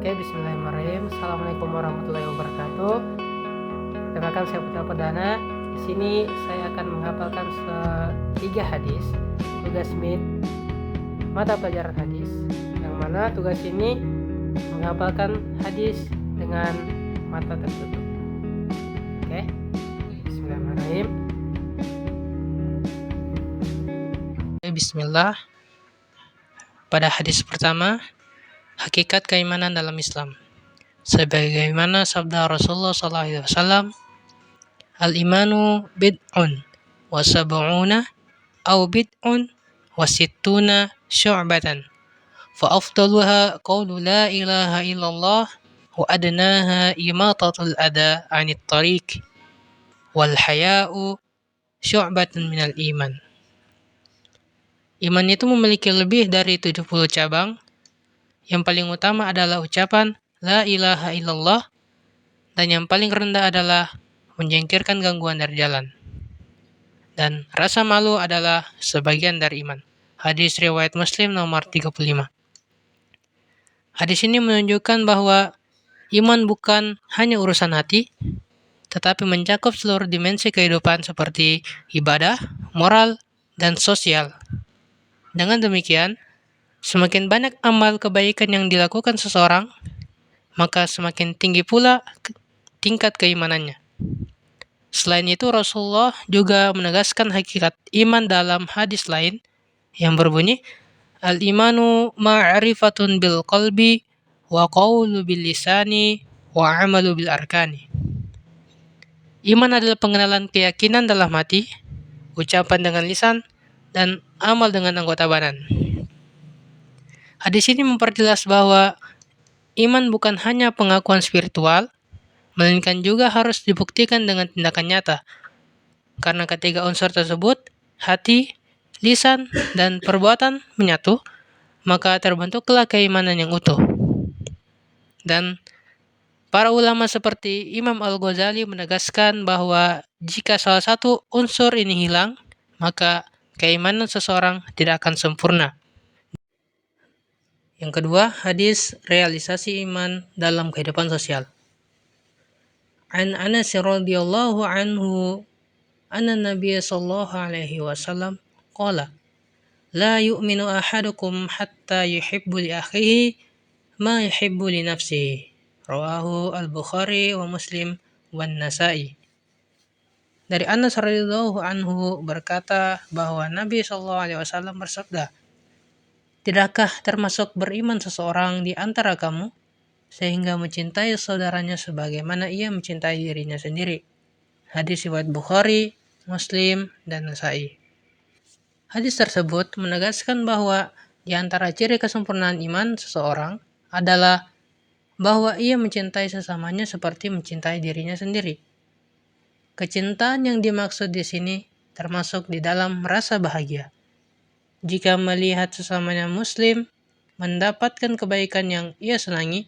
Oke, bismillahirrahmanirrahim. Assalamualaikum warahmatullahi wabarakatuh. Perkenalkan, saya Putra Perdana. Di sini saya akan menghafalkan 3 hadis, tugas MIT, mata pelajaran hadis, yang mana tugas ini menghafalkan hadis dengan mata tertutup. Oke, bismillahirrahmanirrahim. Bismillah. Pada hadis pertama, hakikat keimanan dalam Islam. Sebagaimana sabda Rasulullah SAW, al-imanu bid'un wa sab'una aw bid'un wa sittuna syu'batan. Fa afdaluha qawlu la ilaha illallah wa adnaha imatatul adha 'anit tariq wal haya'u syu'batun minal iman. Iman itu memiliki lebih dari 70 cabang. Yang paling utama adalah ucapan La ilaha illallah, dan yang paling rendah adalah menyingkirkan gangguan dari jalan. Dan rasa malu adalah sebagian dari iman. Hadis riwayat Muslim nomor 35. Hadis ini menunjukkan bahwa iman bukan hanya urusan hati, tetapi mencakup seluruh dimensi kehidupan seperti ibadah, moral, dan sosial. Dengan demikian, semakin banyak amal kebaikan yang dilakukan seseorang, maka semakin tinggi pula tingkat keimanannya. Selain itu, Rasulullah juga menegaskan hakikat iman dalam hadis lain yang berbunyi, Al-imanu ma'rifatun bil qalbi wa qawlu bil lisani wa amalu bil arkani. Iman adalah pengenalan keyakinan dalam hati, ucapan dengan lisan, dan amal dengan anggota badan. Hadis ini memperjelas bahwa iman bukan hanya pengakuan spiritual, melainkan juga harus dibuktikan dengan tindakan nyata. Karena ketiga unsur tersebut, hati, lisan, dan perbuatan menyatu, maka terbentuklah keimanan yang utuh. Dan para ulama seperti Imam Al-Ghazali menegaskan bahwa jika salah satu unsur ini hilang, maka keimanan seseorang tidak akan sempurna. Yang kedua, hadis realisasi iman dalam kehidupan sosial. An Anas radhiyallahu anhu anna Nabiy sallallahu alaihi wasallam qala la yu'minu ahadukum hatta yuhibbu li akhihi ma yuhibbu li nafsihi. Rawahu al-Bukhari wa Muslim wan Nasa'i. Dari Anas radhiyallahu anhu berkata bahwa Nabi sallallahu alaihi wasallam bersabda, tidakkah termasuk beriman seseorang di antara kamu sehingga mencintai saudaranya sebagaimana ia mencintai dirinya sendiri? Hadis riwayat Bukhari, Muslim, dan Nasa'i. Hadis tersebut menegaskan bahwa di antara ciri kesempurnaan iman seseorang adalah bahwa ia mencintai sesamanya seperti mencintai dirinya sendiri. Kecintaan yang dimaksud di sini termasuk di dalam rasa bahagia jika melihat sesamanya muslim mendapatkan kebaikan yang ia senangi,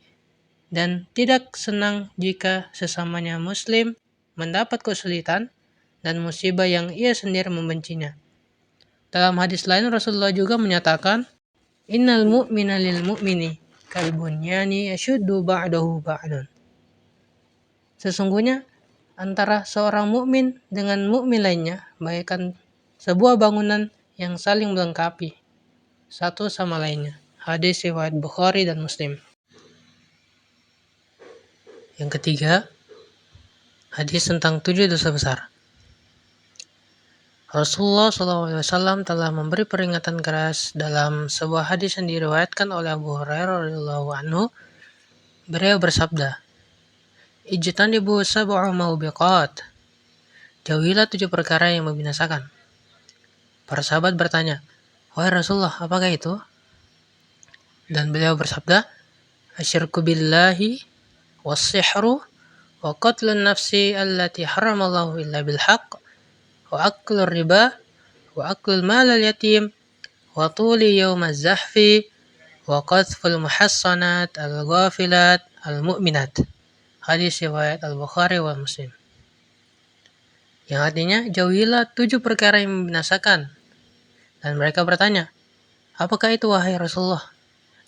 dan tidak senang jika sesamanya muslim mendapat kesulitan dan musibah yang ia sendiri membencinya. Dalam hadis lain, Rasulullah juga menyatakan, Innal mu'mina lil mu'mini kal bunyani yashuddu ba'dahu ba'dun. Sesungguhnya antara seorang mukmin dengan mukmin lainnya bagaikan sebuah bangunan yang saling melengkapi satu sama lainnya. Hadis riwayat Bukhari dan Muslim. Yang ketiga, hadis tentang 7 dosa besar. Rasulullah SAW telah memberi peringatan keras dalam sebuah hadis yang diriwayatkan oleh Abu Hurairah radhiyallahu anhu. Beliau bersabda, Ijtanibu sab'a maubiqat. Jauhilah 7 perkara yang membinasakan. Para sahabat bertanya, wahai Rasulullah, apakah itu? Dan beliau bersabda, asyirku billahi was-sihru wa qatlun nafsi allati haramallahu illa bilhaq wa aklur riba wa aklul malal yatim wa tuli yawmaz zahfi wa qadful muhassanat al-ghafilat al-mu'minat. Hadis riwayat Al-Bukhari wa Muslim. Yang artinya, jauhilah 7 perkara yang membinasakan. Dan mereka bertanya, apakah itu wahai Rasulullah?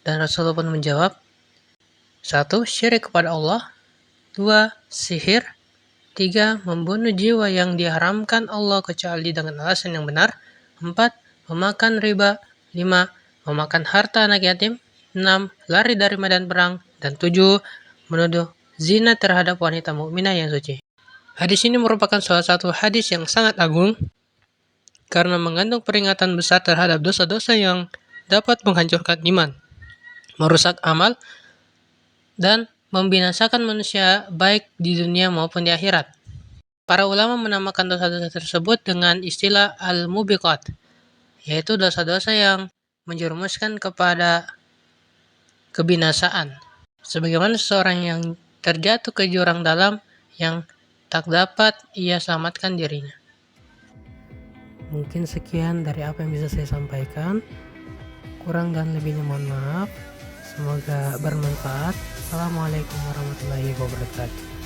Dan Rasulullah pun menjawab, 1. Syirik kepada Allah. 2. Sihir. 3. Membunuh jiwa yang diharamkan Allah kecuali dengan alasan yang benar. 4. Memakan riba. 5. Memakan harta anak yatim. 6. Lari dari medan perang. Dan 7. Menuduh zina terhadap wanita mukminah yang suci. Hadis ini merupakan salah satu hadis yang sangat agung karena mengandung peringatan besar terhadap dosa-dosa yang dapat menghancurkan iman, merusak amal, dan membinasakan manusia baik di dunia maupun di akhirat. Para ulama menamakan dosa-dosa tersebut dengan istilah al-mubiqat, yaitu dosa-dosa yang menjerumuskan kepada kebinasaan. Sebagaimana seseorang yang terjatuh ke jurang dalam yang tak dapat ia selamatkan dirinya. Mungkin sekian dari apa yang bisa saya sampaikan. Kurang dan lebihnya mohon maaf. Semoga bermanfaat. Assalamualaikum warahmatullahi wabarakatuh.